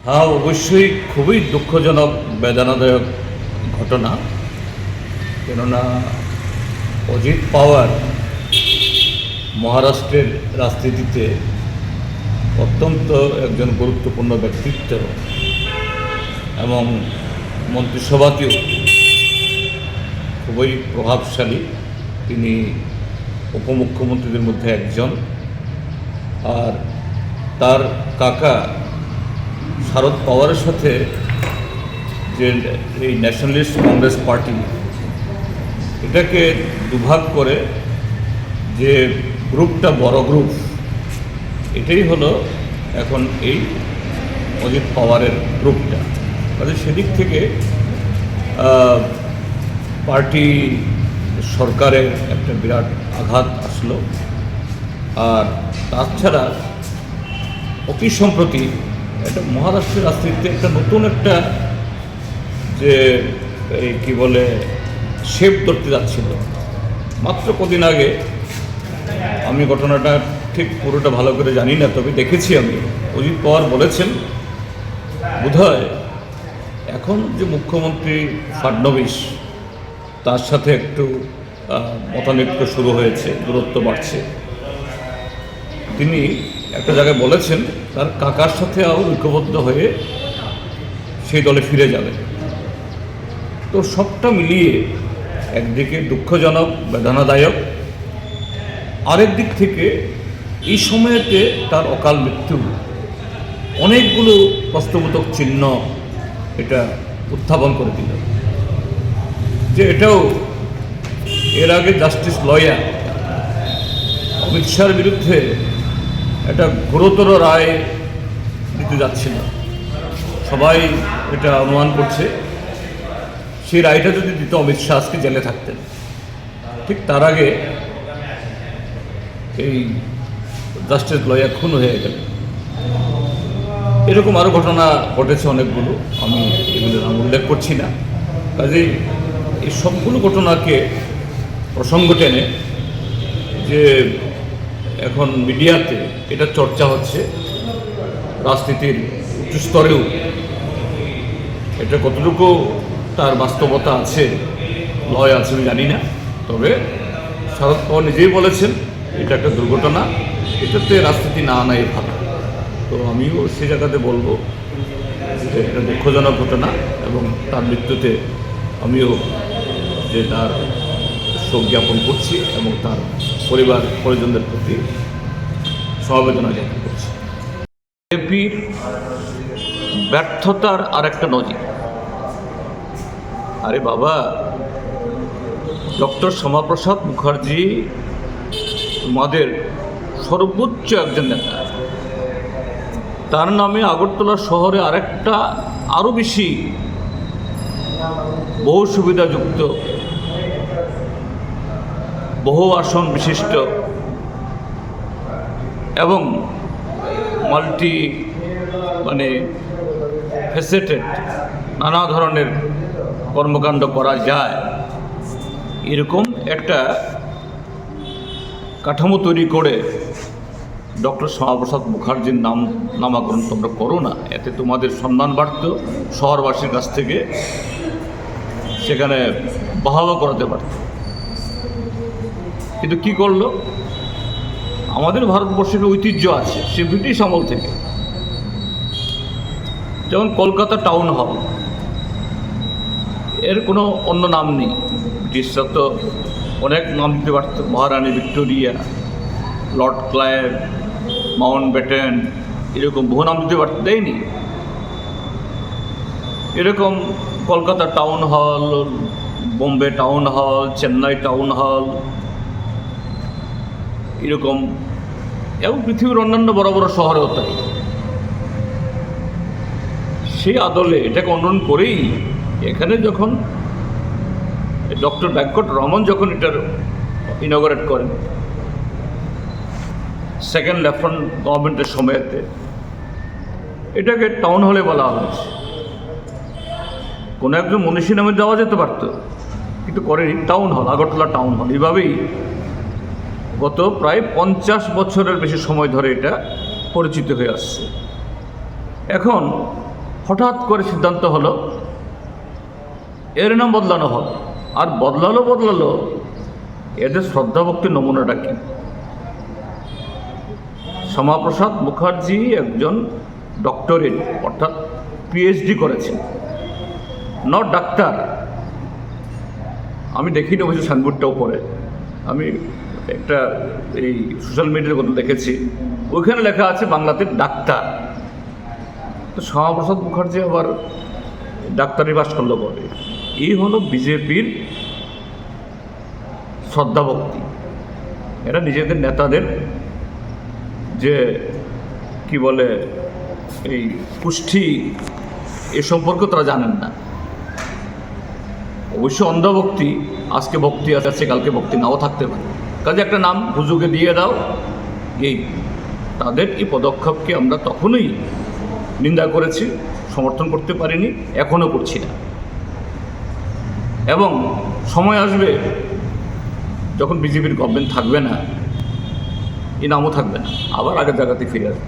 হ্যাঁ, অবশ্যই খুবই দুঃখজনক বেদনাদায়ক ঘটনা। কেননা অজিত পাওয়ার মহারাষ্ট্রের রাজনীতিতে অত্যন্ত একজন গুরুত্বপূর্ণ ব্যক্তিত্ব এবং মন্ত্রিসভাতেও খুবই প্রভাবশালী। তিনি উপমুখ্যমন্ত্রীদের মধ্যে একজন। আর তার কাকা শারদ পাওয়ারের সাথে যে এই ন্যাশনালিস্ট কংগ্রেস পার্টি এটাকে দুভাগ করে যে গ্রুপটা বড় গ্রুপ, এটাই হলো এখন এই অজিত পাওয়ারের গ্রুপটা। কাজে সেদিক থেকে পার্টি সরকারের একটা বিরাট আঘাত আসলো। আর তাছাড়া অতি সম্প্রতি একটা মহারাষ্ট্রের রাজনীতিতে একটা নতুন একটা যে এই কী বলে শেপ ধরতে যাচ্ছিল। মাত্র কদিন আগে, আমি ঘটনাটা ঠিক পুরোটা ভালো করে জানি না, তবে দেখেছি আমি, অজিত পাওয়ার বলেছেন বোধহয় এখন যে মুখ্যমন্ত্রী ফাডনবিস, তার সাথে একটু মতানৈক্য শুরু হয়েছে, দূরত্ব বাড়ছে। তিনি একটা জায়গায় বলেছেন তার কাকার সাথে আরও ঐক্যবদ্ধ হয়ে সেই দলে ফিরে যাবে। তো সবটা মিলিয়ে একদিকে দুঃখজনক, বেদনাদায়ক, আরেক দিক থেকে এই সময়েতে তার অকাল মৃত্যু অনেকগুলো প্রশ্নবোধক চিহ্ন এটা উত্থাপন করে দিল। যে এটাও এর আগে জাস্টিস লয়ার অমিত শাহর বিরুদ্ধে একটা গুরুতর রায় দিতে যাচ্ছিল। সবাই এটা অনুমান করছে সেই রায়টা যদি দিত, অমিত শাহ আজকে জেলে থাকতেন। ঠিক তার আগে এই জাস্টিস লয়ার খুন হয়ে গেল। এরকম আরও ঘটনা ঘটেছে অনেকগুলো, আমি এগুলোর নাম উল্লেখ করছি না। কাজেই এই সবগুলো ঘটনাকে প্রসঙ্গ টেনে যে এখন মিডিয়াতে এটা চর্চা হচ্ছে, রাজনীতির উচ্চ স্তরেও এটা কতটুকু তার বাস্তবতা আছে, লয় আছে আমি জানি না। তবে শারদ পাওয়ার নিজেই বলেছেন এটা একটা দুর্ঘটনা, এটাতে রাজনীতি না আনাই ভালো। তো আমিও সে জায়গাতে বলবো যে এটা দুঃখজনক ঘটনা, এবং তার মৃত্যুতে আমিও যে তার শোক জ্ঞাপন করছি এবং তার পরিবার পরিজনদের প্রতি সমবেদনা জ্ঞাপন করছি। বিজেপির ব্যর্থতার আরেকটা নজির। আরে বাবা, ডক্টর শ্যামাপ্রসাদ মুখার্জি তোমাদের সর্বোচ্চ একজন নেতা। তার নামে আগরতলা শহরে আরেকটা আরও বেশি বহু সুবিধাযুক্ত, বহু আসন বিশিষ্ট এবং মাল্টি ফেসেটেড নানা ধরনের কর্মকাণ্ড করা যায়, এরকম একটা কাঠামো তৈরি করে ডক্টর শ্যামাপ্রসাদ মুখার্জির নামাকরণ তোমরা করো না। এতে তোমাদের সম্মান বাড়ত, শহরবাসীর কাছ থেকে সেখানে বাহবা করাতে পারত। কিন্তু কি করলো? আমাদের ভারতবর্ষের ঐতিহ্য আছে সে ব্রিটিশ আমল থেকে, যেমন কলকাতা টাউন হল, এর কোনো অন্য নাম নেই। ব্রিটিশরা তো অনেক নাম দিতে পারত, Maharani Victoria, Lord Clive, Mountbatten, এরকম বহু নাম দিতে পারত, দেয়নি। এরকম Kolkata town hall, Bombay town hall, Chennai town hall, এরকম, এবং পৃথিবীর অন্যান্য বড় বড় শহরেও তাই। সেই আদলে এটাকে অনুসরণ করেই এখানে যখন ডক্টর ভেঙ্কট রমন যখন এটার ইনগরেট করেন সেকেন্ড লেফটেন্যান্ট গভর্নমেন্টের সময়তে, এটাকে টাউন হলে বলা হয়েছে। কোনো একজন মনীষী নামে দেওয়া যেতে পারত, কিন্তু করেনি, town hall, Agartala town hall. এইভাবেই গত প্রায় 50 বছরের বেশি সময় ধরে এটা পরিচিত হয়ে আসছে। এখন হঠাৎ করে সিদ্ধান্ত হলো এর নাম বদলানো হবে। আর বদলালো এদের শ্রদ্ধাভক্তির নমুনাটা কি? শ্যামাপ্রসাদ মুখার্জি একজন ডক্টরেট অর্থাৎ পিএইচডি করেছেন, নট ডাক্তার। আমি দেখিনি অবশ্য সাইনবোর্ডটাও পড়ে, আমি একটা এই সোশ্যাল মিডিয়ার কথা দেখেছি, ওইখানে লেখা আছে বাংলাতে ডাক্তার। তো শ্যামাপ্রসাদ মুখার্জি আবার ডাক্তারি পাস করলো বলে। এই হলো বিজেপির শ্রদ্ধাভক্তি। এরা নিজেদের নেতাদের যে কি বলে এই পুষ্টি এ সম্পর্কে তারা জানেন না। অবশ্য অন্ধভক্তি, আজকে ভক্তি আছে কালকে ভক্তি নাও থাকতে পারে, কাজে একটা নাম হুজুকে দিয়ে দাও। এই তাদের এই পদক্ষেপকে আমরা তখনই নিন্দা করেছি, সমর্থন করতে পারিনি, এখনও করছি না। এবং সময় আসবে যখন বিজেপির গভর্নমেন্ট থাকবে না, এই নামও থাকবে না, আবার আগের জায়গাতে ফিরে আসবে।